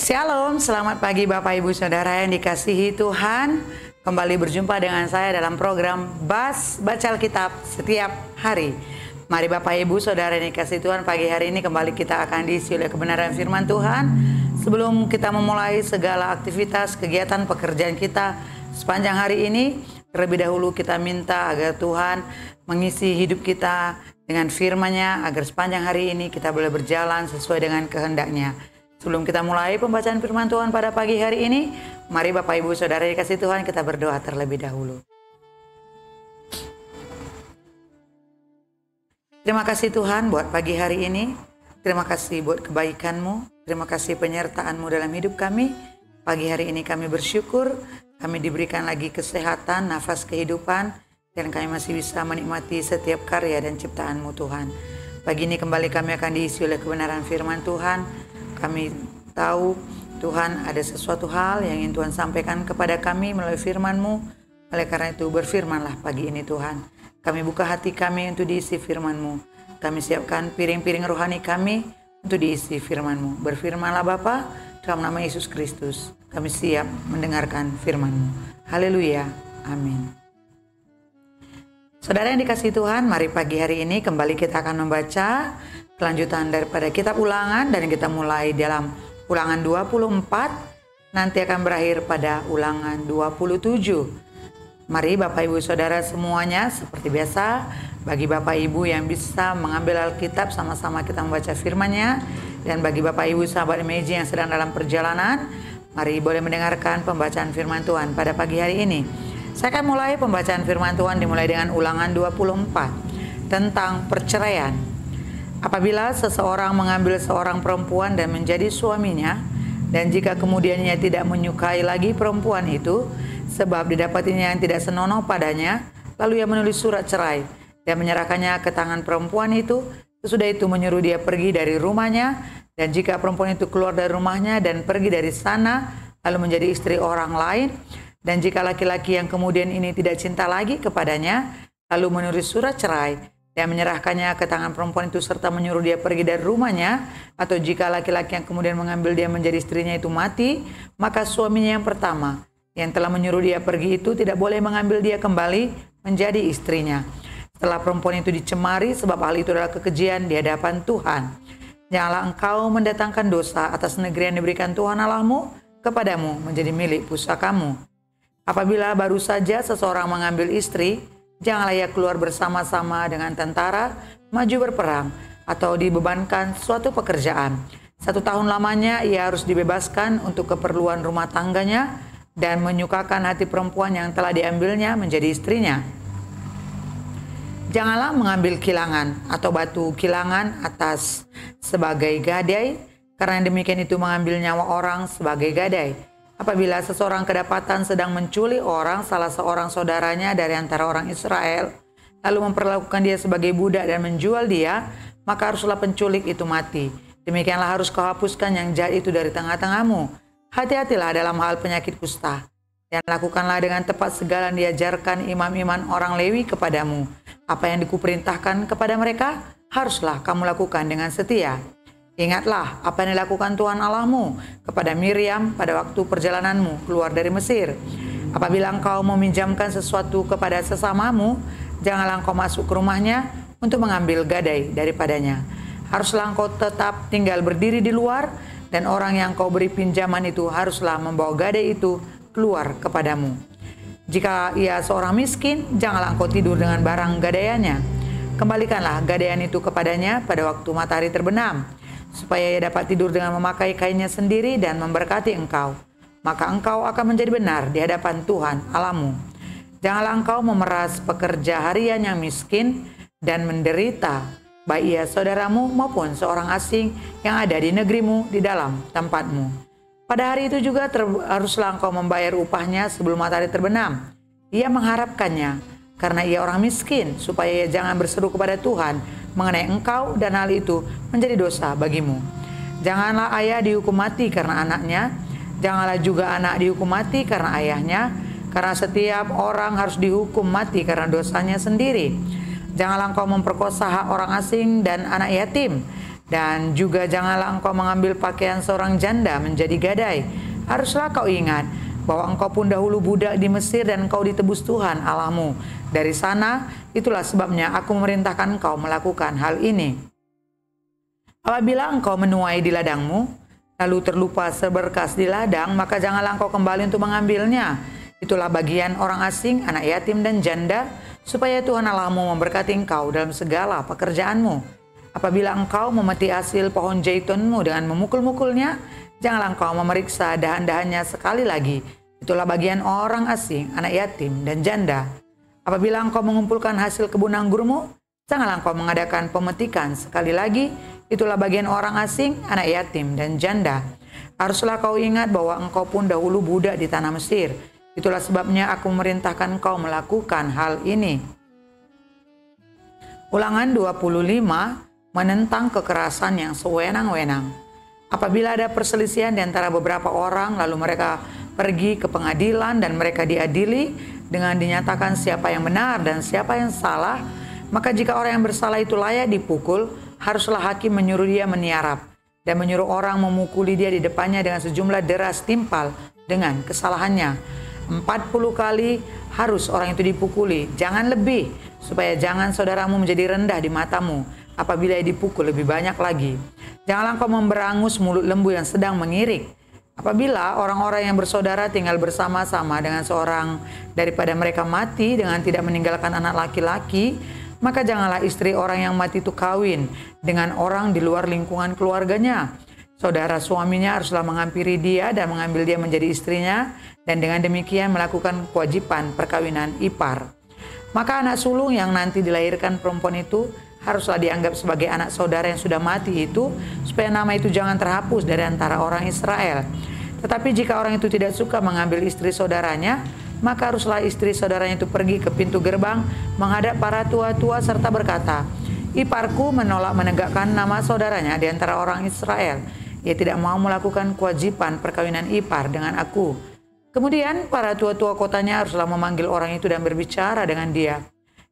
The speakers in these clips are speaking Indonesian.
Shalom, selamat pagi Bapak Ibu Saudara yang dikasihi Tuhan. Kembali berjumpa dengan saya dalam program Bas Baca Alkitab setiap hari. Mari Bapak Ibu Saudara yang dikasihi Tuhan, pagi hari ini kembali kita akan diisi oleh kebenaran firman Tuhan. Sebelum kita memulai segala aktivitas, kegiatan, pekerjaan kita sepanjang hari ini, terlebih dahulu kita minta agar Tuhan mengisi hidup kita dengan firman-Nya, agar sepanjang hari ini kita boleh berjalan sesuai dengan kehendak-Nya. Sebelum kita mulai pembacaan firman Tuhan pada pagi hari ini, mari Bapak Ibu Saudara dikasih Tuhan, kita berdoa terlebih dahulu. Terima kasih Tuhan buat pagi hari ini. Terima kasih buat kebaikan-Mu. Terima kasih penyertaan-Mu dalam hidup kami. Pagi hari ini kami bersyukur, kami diberikan lagi kesehatan, nafas kehidupan, dan kami masih bisa menikmati setiap karya dan ciptaan-Mu Tuhan. Pagi ini kembali kami akan diisi oleh kebenaran firman Tuhan. Kami tahu Tuhan ada sesuatu hal yang ingin Tuhan sampaikan kepada kami melalui firman-Mu. Oleh karena itu berfirmanlah pagi ini Tuhan. Kami buka hati kami untuk diisi firman-Mu. Kami siapkan piring-piring rohani kami untuk diisi firman-Mu. Berfirmanlah Bapa, dalam nama Yesus Kristus. Kami siap mendengarkan firman-Mu. Haleluya. Amin. Saudara yang dikasihi Tuhan, mari pagi hari ini kembali kita akan membaca kelanjutan daripada kitab Ulangan, dan kita mulai dalam Ulangan 24, nanti akan berakhir pada Ulangan 27. Mari Bapak Ibu Saudara semuanya, seperti biasa, bagi Bapak Ibu yang bisa mengambil Alkitab, sama-sama kita membaca firman-Nya, dan bagi Bapak Ibu sahabat Imeji yang sedang dalam perjalanan, mari boleh mendengarkan pembacaan firman Tuhan pada pagi hari ini. Saya akan mulai pembacaan firman Tuhan dimulai dengan Ulangan 24 tentang perceraian. Apabila seseorang mengambil seorang perempuan dan menjadi suaminya, dan jika kemudian ia tidak menyukai lagi perempuan itu, sebab didapatinya yang tidak senonoh padanya, lalu ia menulis surat cerai dan menyerahkannya ke tangan perempuan itu, sesudah itu menyuruh dia pergi dari rumahnya, dan jika perempuan itu keluar dari rumahnya dan pergi dari sana, lalu menjadi istri orang lain, dan jika laki-laki yang kemudian ini tidak cinta lagi kepadanya, lalu menulis surat cerai dan menyerahkannya ke tangan perempuan itu serta menyuruh dia pergi dari rumahnya, atau jika laki-laki yang kemudian mengambil dia menjadi istrinya itu mati, maka suaminya yang pertama yang telah menyuruh dia pergi itu tidak boleh mengambil dia kembali menjadi istrinya. Setelah perempuan itu dicemari, sebab hal itu adalah kekejian di hadapan Tuhan. Janganlah engkau mendatangkan dosa atas negeri yang diberikan Tuhan Allahmu kepadamu menjadi milik pusakamu. Apabila baru saja seseorang mengambil istri, janganlah ia keluar bersama-sama dengan tentara maju berperang atau dibebankan suatu pekerjaan. 1 tahun lamanya ia harus dibebaskan untuk keperluan rumah tangganya dan menyukakan hati perempuan yang telah diambilnya menjadi istrinya. Janganlah mengambil kilangan atau batu kilangan atas sebagai gadai, karena demikian itu mengambil nyawa orang sebagai gadai. Apabila seseorang kedapatan sedang menculik orang, salah seorang saudaranya dari antara orang Israel, lalu memperlakukan dia sebagai budak dan menjual dia, maka haruslah penculik itu mati. Demikianlah harus kau hapuskan yang jahat itu dari tengah-tengahmu. Hati-hatilah dalam hal penyakit kusta, dan lakukanlah dengan tepat segala yang diajarkan imam-imam orang Lewi kepadamu. Apa yang dikuperintahkan kepada mereka, haruslah kamu lakukan dengan setia. Ingatlah apa yang dilakukan Tuhan Allahmu kepada Miriam pada waktu perjalananmu keluar dari Mesir. Apabila engkau meminjamkan sesuatu kepada sesamamu, janganlah engkau masuk ke rumahnya untuk mengambil gadai daripadanya. Haruslah engkau tetap tinggal berdiri di luar, dan orang yang kau beri pinjaman itu haruslah membawa gadai itu keluar kepadamu. Jika ia seorang miskin, janganlah engkau tidur dengan barang gadaiannya. Kembalikanlah gadaian itu kepadanya pada waktu matahari terbenam, supaya ia dapat tidur dengan memakai kainnya sendiri dan memberkati engkau. Maka engkau akan menjadi benar di hadapan Tuhan Allahmu. Janganlah engkau memeras pekerja harian yang miskin dan menderita, baik ia saudaramu maupun seorang asing yang ada di negerimu di dalam tempatmu. Pada hari itu juga haruslah engkau membayar upahnya sebelum matahari terbenam. Ia mengharapkannya karena ia orang miskin, supaya ia jangan berseru kepada Tuhan mengenai engkau, dan hal itu menjadi dosa bagimu. Janganlah ayah dihukum mati karena anaknya, janganlah juga anak dihukum mati karena ayahnya, karena setiap orang harus dihukum mati karena dosanya sendiri. Janganlah engkau memperkosa hak orang asing dan anak yatim, Dan juga janganlah engkau mengambil pakaian seorang janda menjadi gadai. Haruslah kau ingat bahwa engkau pun dahulu budak di Mesir dan engkau ditebus Tuhan Allahmu. Dari sana, itulah sebabnya aku memerintahkan engkau melakukan hal ini. Apabila engkau menuai di ladangmu, lalu terlupa seberkas di ladang, maka janganlah engkau kembali untuk mengambilnya. Itulah bagian orang asing, anak yatim dan janda, supaya Tuhan Allahmu memberkati engkau dalam segala pekerjaanmu. Apabila engkau memeti hasil pohon jaitunmu dengan memukul-mukulnya, janganlah engkau memeriksa dahan-dahannya sekali lagi. Itulah bagian orang asing, anak yatim, dan janda. Apabila engkau mengumpulkan hasil kebun anggurmu, janganlah engkau mengadakan pemetikan sekali lagi. Itulah bagian orang asing, anak yatim, dan janda. Haruslah kau ingat bahwa engkau pun dahulu budak di tanah Mesir. Itulah sebabnya aku memerintahkan engkau melakukan hal ini. Ulangan 25 menentang kekerasan yang sewenang-wenang. Apabila ada perselisihan di antara beberapa orang, lalu mereka pergi ke pengadilan dan mereka diadili dengan dinyatakan siapa yang benar dan siapa yang salah, maka jika orang yang bersalah itu layak dipukul, haruslah hakim menyuruh dia meniarap dan menyuruh orang memukuli dia di depannya dengan sejumlah deras timpal dengan kesalahannya. 40 kali harus orang itu dipukuli, jangan lebih, supaya jangan saudaramu menjadi rendah di matamu apabila dipukul lebih banyak lagi. Janganlah engkau memberangus mulut lembu yang sedang mengirik. Apabila orang-orang yang bersaudara tinggal bersama-sama dengan seorang daripada mereka mati dengan tidak meninggalkan anak laki-laki, maka janganlah istri orang yang mati itu kawin dengan orang di luar lingkungan keluarganya. Saudara suaminya haruslah menghampiri dia dan mengambil dia menjadi istrinya, dan dengan demikian melakukan kewajiban perkawinan ipar. Maka anak sulung yang nanti dilahirkan perempuan itu haruslah dianggap sebagai anak saudara yang sudah mati itu, supaya nama itu jangan terhapus dari antara orang Israel. Tetapi jika orang itu tidak suka mengambil istri saudaranya, maka haruslah istri saudaranya itu pergi ke pintu gerbang menghadap para tua-tua serta berkata, "Iparku menolak menegakkan nama saudaranya di antara orang Israel. Ia tidak mau melakukan kewajiban perkawinan ipar dengan aku." Kemudian para tua-tua kotanya haruslah memanggil orang itu dan berbicara dengan dia.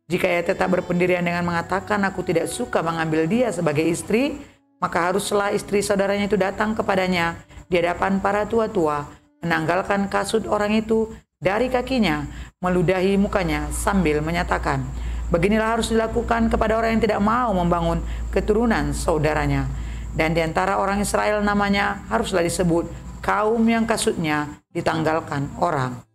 Jika ia tetap berpendirian dengan mengatakan, "Aku tidak suka mengambil dia sebagai istri," maka haruslah istri saudaranya itu datang kepadanya di hadapan para tua-tua, menanggalkan kasut orang itu dari kakinya, meludahi mukanya sambil menyatakan, "Beginilah harus dilakukan kepada orang yang tidak mau membangun keturunan saudaranya." Dan di antara orang Israel namanya haruslah disebut kaum yang kasutnya ditanggalkan orang.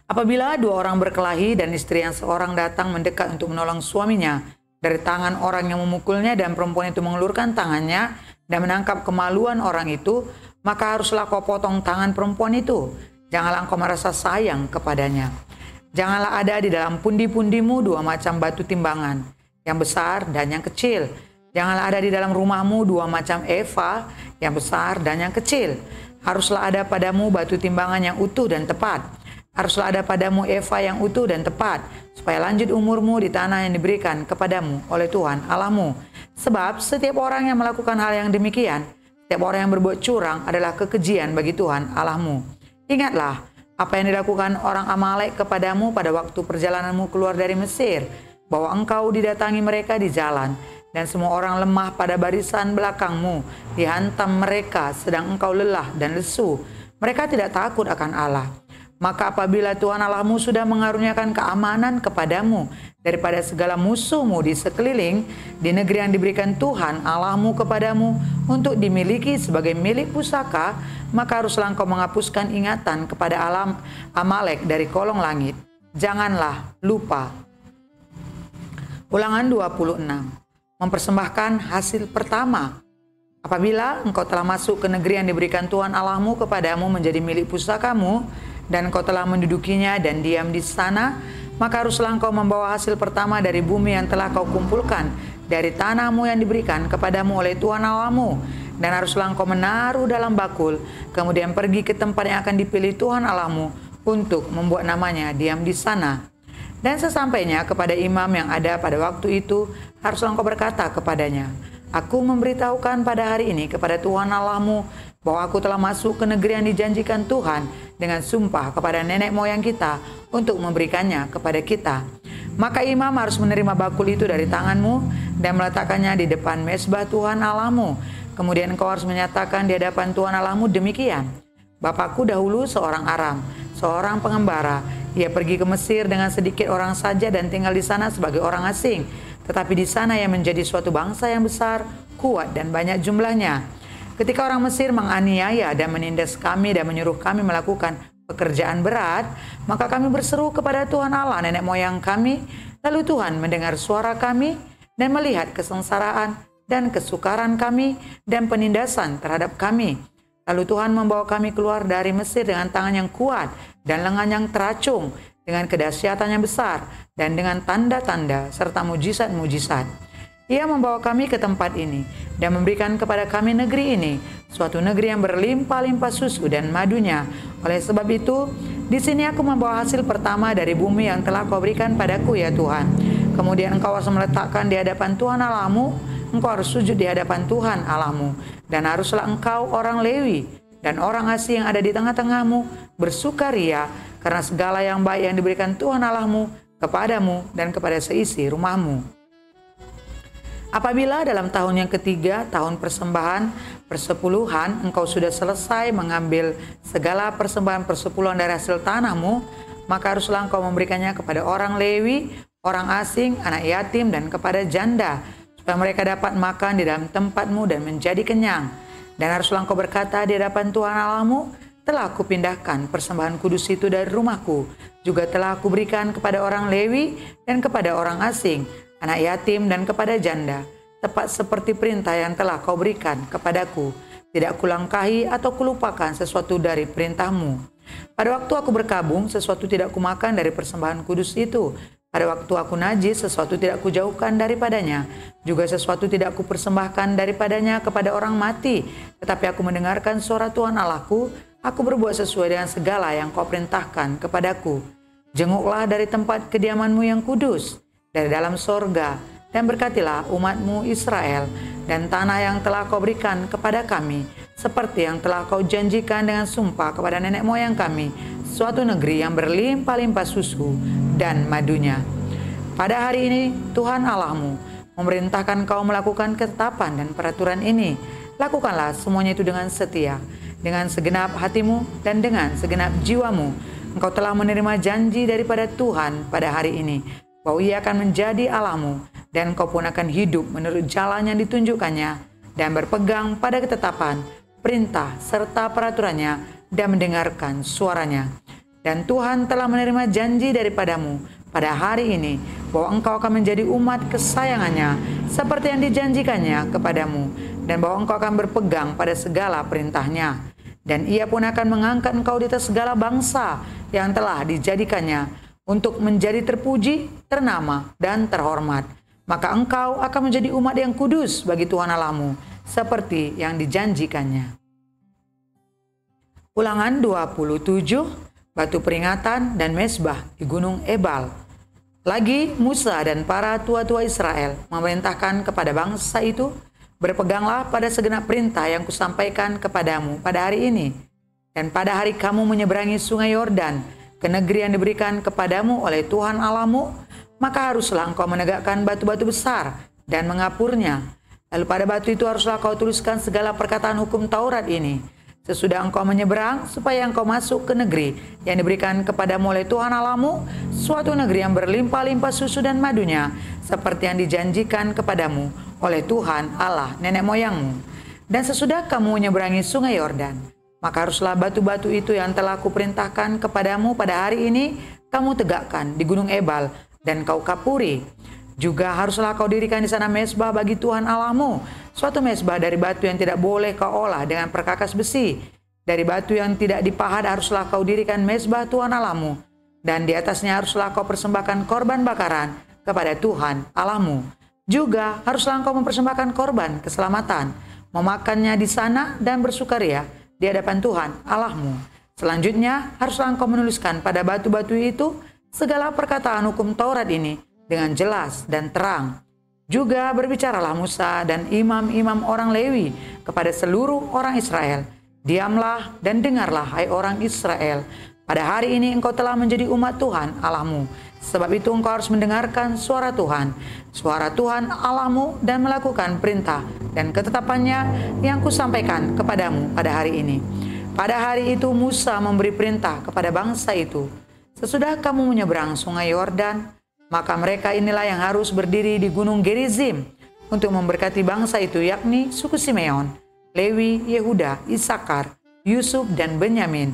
Apabila dua orang berkelahi dan istri yang seorang datang mendekat untuk menolong suaminya dari tangan orang yang memukulnya dan perempuan itu mengulurkan tangannya dan menangkap kemaluan orang itu, maka haruslah kau potong tangan perempuan itu. Janganlah engkau merasa sayang kepadanya. Janganlah ada di dalam pundi-pundimu dua macam batu timbangan, yang besar dan yang kecil. Janganlah ada di dalam rumahmu dua macam eva, yang besar dan yang kecil. Haruslah ada padamu batu timbangan yang utuh dan tepat. Haruslah ada padamu eva yang utuh dan tepat, supaya lanjut umurmu di tanah yang diberikan kepadamu oleh Tuhan Allahmu. Sebab setiap orang yang melakukan hal yang demikian, setiap orang yang berbuat curang adalah kekejian bagi Tuhan Allahmu. Ingatlah apa yang dilakukan orang Amalek kepadamu pada waktu perjalananmu keluar dari Mesir, bahwa engkau didatangi mereka di jalan, dan semua orang lemah pada barisan belakangmu, dihantam mereka sedang engkau lelah dan lesu. Mereka tidak takut akan Allah. Maka apabila Tuhan Allahmu sudah mengaruniakan keamanan kepadamu daripada segala musuhmu di sekeliling, di negeri yang diberikan Tuhan Allahmu kepadamu untuk dimiliki sebagai milik pusaka, maka haruslah engkau menghapuskan ingatan kepada Amalek dari kolong langit. Janganlah lupa. Ulangan 26. Mempersembahkan hasil pertama. Apabila engkau telah masuk ke negeri yang diberikan Tuhan Allahmu kepadamu menjadi milik pusakamu, dan engkau telah mendudukinya dan diam di sana, maka haruslah engkau membawa hasil pertama dari bumi yang telah kau kumpulkan dari tanahmu yang diberikan kepadamu oleh Tuhan Allahmu, dan haruslah engkau menaruh dalam bakul, kemudian pergi ke tempat yang akan dipilih Tuhan Allahmu untuk membuat namanya diam di sana. Dan sesampainya kepada imam yang ada pada waktu itu, haruslah engkau berkata kepadanya, "Aku memberitahukan pada hari ini kepada Tuhan Allahmu bahwa aku telah masuk ke negeri yang dijanjikan Tuhan dengan sumpah kepada nenek moyang kita untuk memberikannya kepada kita. Maka imam harus menerima bakul itu dari tanganmu dan meletakkannya di depan mezbah Tuhan Allahmu. Kemudian engkau harus menyatakan di hadapan Tuhan Allahmu demikian: Bapakku dahulu seorang Aram, seorang pengembara. Ia pergi ke Mesir dengan sedikit orang saja dan tinggal di sana sebagai orang asing. Tetapi di sana ia menjadi suatu bangsa yang besar, kuat dan banyak jumlahnya. Ketika orang Mesir menganiaya dan menindas kami dan menyuruh kami melakukan pekerjaan berat, maka kami berseru kepada Tuhan Allah nenek moyang kami. Lalu Tuhan mendengar suara kami dan melihat kesengsaraan dan kesukaran kami dan penindasan terhadap kami. Lalu Tuhan membawa kami keluar dari Mesir dengan tangan yang kuat dan lengan yang teracung, dengan kedahsyatan yang besar dan dengan tanda-tanda serta mujizat-mujizat. Ia membawa kami ke tempat ini dan memberikan kepada kami negeri ini, suatu negeri yang berlimpah-limpah susu dan madunya. Oleh sebab itu, di sini aku membawa hasil pertama dari bumi yang telah kau berikan padaku, ya Tuhan. Kemudian engkau harus meletakkan di hadapan Tuhan Allahmu, engkau harus sujud di hadapan Tuhan Allahmu, dan haruslah engkau orang Lewi dan orang asing yang ada di tengah-tengahmu bersukaria karena segala yang baik yang diberikan Tuhan Allahmu kepadamu dan kepada seisi rumahmu. Apabila dalam tahun yang ketiga, tahun persembahan persepuluhan, engkau sudah selesai mengambil segala persembahan persepuluhan dari hasil tanahmu, maka haruslah engkau memberikannya kepada orang Lewi, orang asing, anak yatim, dan kepada janda, supaya mereka dapat makan di dalam tempatmu dan menjadi kenyang. Dan haruslah engkau berkata di hadapan Tuhan Allahmu, telah aku pindahkan persembahan kudus itu dari rumahku, juga telah aku berikan kepada orang Lewi dan kepada orang asing, anak yatim dan kepada janda, tepat seperti perintah yang telah kau berikan kepadaku. Tidak kulangkahi atau kulupakan sesuatu dari perintahmu. Pada waktu aku berkabung, sesuatu tidak kumakan dari persembahan kudus itu. Pada waktu aku najis, sesuatu tidak kujauhkan daripadanya. Juga sesuatu tidak kupersembahkan daripadanya kepada orang mati. Tetapi aku mendengarkan suara Tuhan Allahku, aku berbuat sesuai dengan segala yang kau perintahkan kepadaku. Jenguklah dari tempat kediamanmu yang kudus, dari dalam sorga, dan berkatilah umatmu Israel dan tanah yang telah kau berikan kepada kami, seperti yang telah kau janjikan dengan sumpah kepada nenek moyang kami, suatu negeri yang berlimpah-limpah susu dan madunya. Pada hari ini Tuhan Allahmu memerintahkan kau melakukan ketetapan dan peraturan ini. Lakukanlah semuanya itu dengan setia, dengan segenap hatimu dan dengan segenap jiwamu. Engkau telah menerima janji daripada Tuhan pada hari ini, bahwa ia akan menjadi Allahmu, dan kau pun akan hidup menurut jalan yang ditunjukkannya, dan berpegang pada ketetapan, perintah, serta peraturannya, dan mendengarkan suaranya. Dan Tuhan telah menerima janji daripadamu pada hari ini, bahwa engkau akan menjadi umat kesayangannya, seperti yang dijanjikannya kepadamu, dan bahwa engkau akan berpegang pada segala perintahnya. Dan ia pun akan mengangkat engkau di atas segala bangsa yang telah dijadikannya, untuk menjadi terpuji, ternama, dan terhormat. Maka engkau akan menjadi umat yang kudus bagi Tuhan Allahmu, seperti yang dijanjikannya. Ulangan 27, batu peringatan dan mezbah di Gunung Ebal. Lagi Musa dan para tua-tua Israel memerintahkan kepada bangsa itu, berpeganglah pada segenap perintah yang kusampaikan kepadamu pada hari ini. Dan pada hari kamu menyeberangi sungai Yordan, ke negeri yang diberikan kepadamu oleh Tuhan Allahmu, maka haruslah engkau menegakkan batu-batu besar dan mengapurnya. Lalu pada batu itu haruslah kau tuliskan segala perkataan hukum Taurat ini. Sesudah engkau menyeberang, supaya engkau masuk ke negeri yang diberikan kepadamu oleh Tuhan Allahmu, suatu negeri yang berlimpah-limpah susu dan madunya, seperti yang dijanjikan kepadamu oleh Tuhan Allah nenek moyangmu. Dan sesudah kamu menyeberangi sungai Yordan, maka haruslah batu-batu itu yang telah kuperintahkan kepadamu pada hari ini, kamu tegakkan di Gunung Ebal dan kau kapuri. Juga haruslah kau dirikan di sana mezbah bagi Tuhan Allahmu, suatu mezbah dari batu yang tidak boleh kau olah dengan perkakas besi. Dari batu yang tidak dipahat haruslah kau dirikan mezbah Tuhan Allahmu, dan di atasnya haruslah kau persembahkan korban bakaran kepada Tuhan Allahmu. Juga haruslah engkau mempersembahkan korban keselamatan, memakannya di sana dan bersukaria di hadapan Tuhan Allahmu. Selanjutnya haruslah engkau menuliskan pada batu-batu itu segala perkataan hukum Taurat ini dengan jelas dan terang. Juga berbicaralah Musa dan imam-imam orang Lewi kepada seluruh orang Israel. Diamlah dan dengarlah, hai orang Israel, Pada hari ini engkau telah menjadi umat Tuhan Allahmu. Sebab itu engkau harus mendengarkan suara Tuhan Allahmu, dan melakukan perintah dan ketetapannya yang kusampaikan kepadamu pada hari ini. Pada hari itu Musa memberi perintah kepada bangsa itu, sesudah kamu menyeberang sungai Yordan, maka mereka inilah yang harus berdiri di gunung Gerizim untuk memberkati bangsa itu, yakni suku Simeon, Lewi, Yehuda, Isakar, Yusuf, dan Benyamin.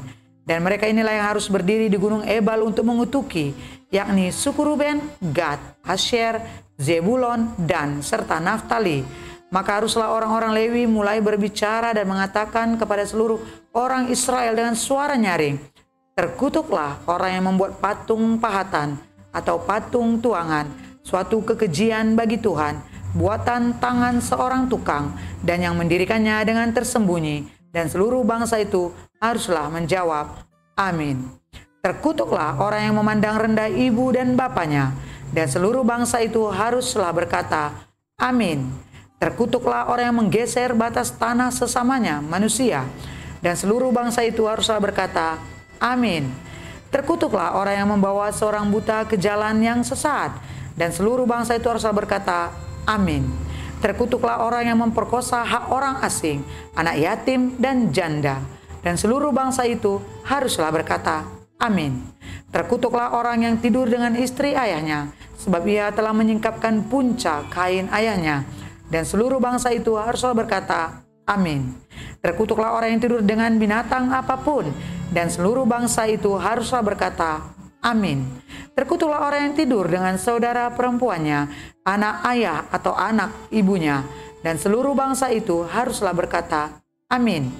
Dan mereka inilah yang harus berdiri di gunung Ebal untuk mengutuki, yakni suku Ruben, Gad, Asher, Zebulon, dan serta Naftali. Maka haruslah orang-orang Lewi mulai berbicara dan mengatakan kepada seluruh orang Israel dengan suara nyaring, terkutuklah orang yang membuat patung pahatan atau patung tuangan, suatu kekejian bagi Tuhan, buatan tangan seorang tukang, dan yang mendirikannya dengan tersembunyi. Dan seluruh bangsa itu haruslah menjawab, amin. Terkutuklah orang yang memandang rendah ibu dan bapaknya, dan seluruh bangsa itu haruslah berkata, amin. Terkutuklah orang yang menggeser batas tanah sesamanya manusia, dan seluruh bangsa itu haruslah berkata, amin. Terkutuklah orang yang membawa seorang buta ke jalan yang sesat, dan seluruh bangsa itu haruslah berkata, amin. Terkutuklah orang yang memperkosa hak orang asing, anak yatim, dan janda, dan seluruh bangsa itu haruslah berkata, amin. Terkutuklah orang yang tidur dengan istri ayahnya, sebab ia telah menyingkapkan punca kain ayahnya, dan seluruh bangsa itu haruslah berkata, amin. Terkutuklah orang yang tidur dengan binatang apapun, dan seluruh bangsa itu haruslah berkata, amin. Terkutuklah orang yang tidur dengan saudara perempuannya, anak ayah atau anak ibunya, dan seluruh bangsa itu haruslah berkata, amin.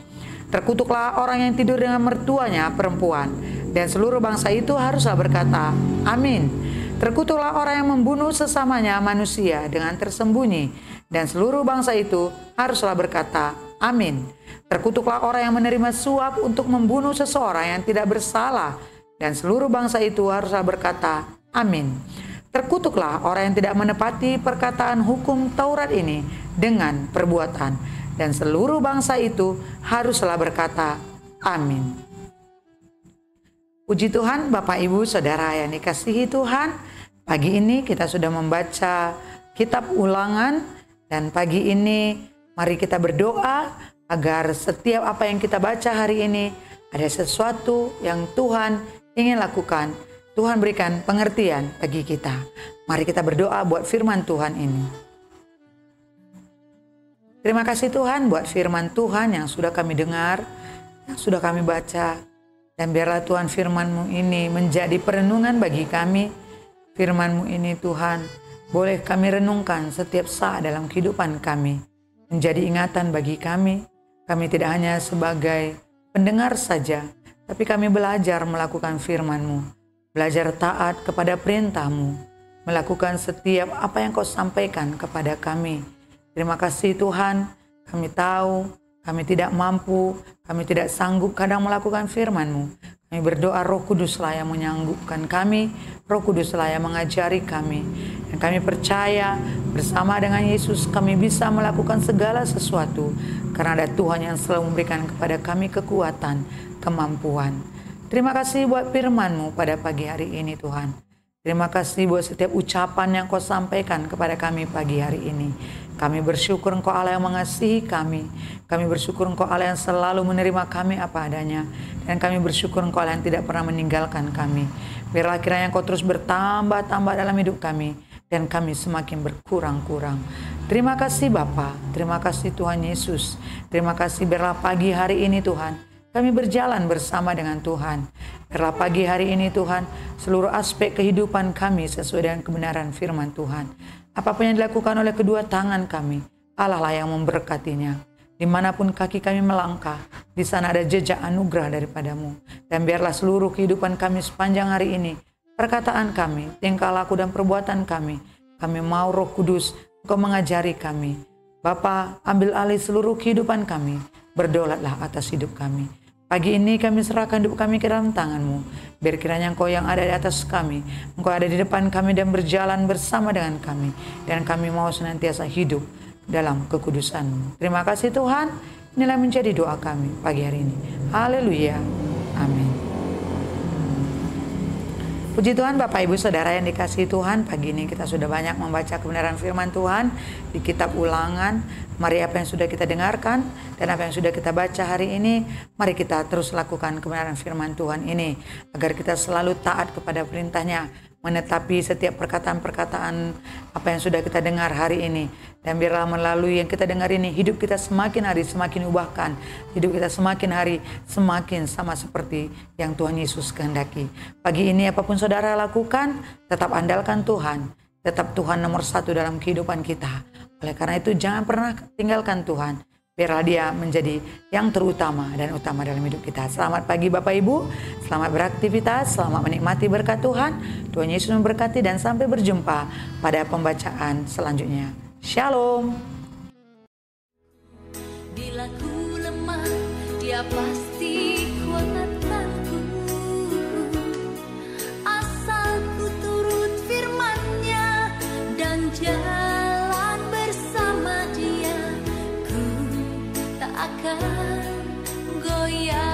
Terkutuklah orang yang tidur dengan mertuanya perempuan, dan seluruh bangsa itu haruslah berkata, amin. Terkutuklah orang yang membunuh sesamanya manusia dengan tersembunyi, dan seluruh bangsa itu haruslah berkata, amin. Terkutuklah orang yang menerima suap untuk membunuh seseorang yang tidak bersalah, dan seluruh bangsa itu haruslah berkata, amin. Terkutuklah orang yang tidak menepati perkataan hukum Taurat ini dengan perbuatan, dan seluruh bangsa itu haruslah berkata, amin. Puji Tuhan, Bapak, Ibu, Saudara yang dikasihi Tuhan. Pagi ini kita sudah membaca kitab Ulangan, dan pagi ini mari kita berdoa agar setiap apa yang kita baca hari ini ada sesuatu yang Tuhan ingin lakukan. Tuhan berikan pengertian bagi kita. Mari kita berdoa buat firman Tuhan ini. Terima kasih Tuhan buat firman Tuhan yang sudah kami dengar, yang sudah kami baca. Dan biarlah Tuhan firman-Mu ini menjadi perenungan bagi kami. Firman-Mu ini Tuhan boleh kami renungkan setiap saat dalam kehidupan kami. Menjadi ingatan bagi kami. Kami tidak hanya sebagai pendengar saja, tapi kami belajar melakukan firman-Mu, belajar taat kepada perintah-Mu, melakukan setiap apa yang Kau sampaikan kepada kami. Terima kasih Tuhan, kami tahu, kami tidak mampu, kami tidak sanggup kadang melakukan firman-Mu. Kami berdoa Roh Kuduslah yang menyanggupkan kami, Roh Kuduslah yang mengajari kami. Dan kami percaya bersama dengan Yesus kami bisa melakukan segala sesuatu, karena ada Tuhan yang selalu memberikan kepada kami kekuatan, kemampuan. Terima kasih buat firman-Mu pada pagi hari ini Tuhan. Terima kasih buat setiap ucapan yang Kau sampaikan kepada kami pagi hari ini. Kami bersyukur Engkau Allah yang mengasihi kami. Kami bersyukur Engkau Allah yang selalu menerima kami apa adanya. Dan kami bersyukur Engkau Allah yang tidak pernah meninggalkan kami. Biarlah kiranya Engkau terus bertambah-tambah dalam hidup kami. Dan kami semakin berkurang-kurang. Terima kasih Bapa, terima kasih Tuhan Yesus. Terima kasih biarlah pagi hari ini Tuhan, kami berjalan bersama dengan Tuhan. Biarlah pagi hari ini Tuhan, seluruh aspek kehidupan kami sesuai dengan kebenaran firman Tuhan. Apapun yang dilakukan oleh kedua tangan kami, Allah lah yang memberkatinya. Dimanapun kaki kami melangkah, di sana ada jejak anugerah daripada-Mu. Dan biarlah seluruh kehidupan kami sepanjang hari ini, perkataan kami, tingkah laku dan perbuatan kami mau Roh Kudus, Engkau mengajari kami. Bapa, ambil alih seluruh kehidupan kami, berdaulatlah atas hidup kami. Pagi ini kami serahkan hidup kami ke dalam tangan-Mu. Biar kiranya Engkau yang ada di atas kami, Engkau ada di depan kami dan berjalan bersama dengan kami. Dan kami mau senantiasa hidup dalam kekudusan-Mu. Terima kasih Tuhan, inilah menjadi doa kami pagi hari ini. Haleluya. Amin. Puji Tuhan Bapak Ibu Saudara yang dikasihi Tuhan, pagi ini kita sudah banyak membaca kebenaran firman Tuhan di kitab Ulangan. Mari apa yang sudah kita dengarkan dan apa yang sudah kita baca hari ini, mari kita terus lakukan kebenaran firman Tuhan ini agar kita selalu taat kepada perintahnya, menetapi setiap perkataan-perkataan apa yang sudah kita dengar hari ini. Dan biarlah melalui yang kita dengar ini, hidup kita semakin hari semakin ubahkan. Hidup kita semakin hari semakin sama seperti yang Tuhan Yesus kehendaki. Pagi ini apapun saudara lakukan, tetap andalkan Tuhan. Tetap Tuhan nomor satu dalam kehidupan kita. Oleh karena itu jangan pernah tinggalkan Tuhan. Biarlah dia menjadi yang terutama dan utama dalam hidup kita. Selamat pagi Bapak Ibu, selamat beraktivitas, selamat menikmati berkat Tuhan. Tuhan Yesus memberkati dan sampai berjumpa pada pembacaan selanjutnya. Shalom. Bila ku lemah, dia pasti kuatkanku. Asal ku turut firman-Nya dan jalan bersama Dia, ku tak akan goyah.